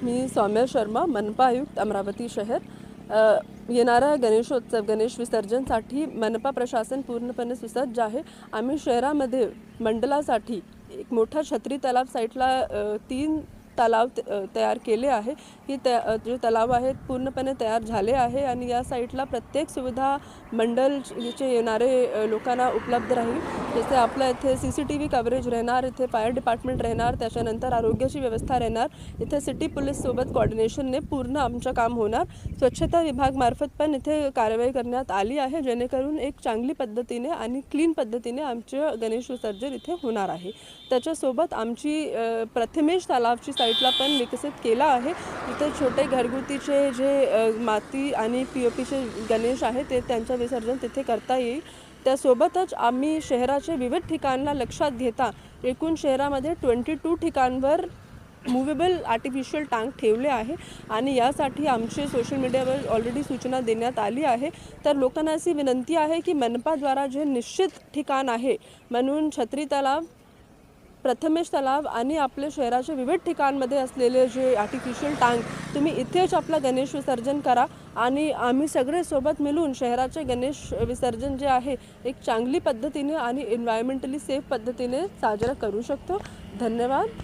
मी सौम्या शर्मा, मनपा आयुक्त, अमरावती शहर। येणारा गणेशोत्सव, गणेश विसर्जनसाठी मनपा प्रशासन पूर्णपणे सुसज्ज आहे। आम्ही शहरामध्ये मंडलासाठी एक मोठा छत्री तलाव साईटला 3 तलाव तयार केले आहे की जे तलाव आहेत पूर्णपणे तयार झाले आहे आणि या साईटला प्रत्येक सुविधा मंडलचे येणारे लोकांना उपलब्ध राहील। जसे आपल्या इथे CCTV कव्हरेज राहणार, इथे फायर डिपार्टमेंट राहणार, त्याच्यानंतर आरोग्याची व्यवस्था राहणार, इथे सिटी पोलीस सोबत कोऑर्डिनेशनने पूर्ण आमचं काम होणार। स्वच्छता विभाग मार्फत पण इथे कारवाई करण्यात आली आहे, जेणेकरून एक चांगली पद्धतीने आणि क्लीन पद्धतीने आमचे गणेश विसर्जन इथे होणार आहे। त्याच्यासोबत आमची प्रथमेश तलावची साईटला पण विकसित केला आहे। इथे छोटे घरगुतीचे जे माती आणि POPचे गणेश आहे ते त्यांचं विसर्जन तिथे करता येईल। त्यासोबतच आम्ही शहराचे विविध ठिकाणांना लक्षात घेता एकूण शहरामध्ये 22 ठिकाणांवर मूवेबल आर्टिफिशियल टँक ठेवले आहे आणि यासाठी आमचे सोशल मीडियावर ऑलरेडी सूचना देण्यात आली आहे। तर लोकांना अशी विनंती आहे की मनपाद्वारा जे निश्चित ठिकाण आहे म्हणून छत्री तलाव, प्रथमेश तलाव आणि आपल्या शहराच्या विविध ठिकाणांमध्ये असलेले जे आर्टिफिशियल टँक तुम्ही इथेच आपला गणेश विसर्जन करा आणि आम्ही सगळे सोबत मिळून शहराचे गणेश विसर्जन जे आहे एक चांगली पद्धतीने आणि एन्व्हायरमेंटली सेफ पद्धतीने साजरा करू शकतो। धन्यवाद।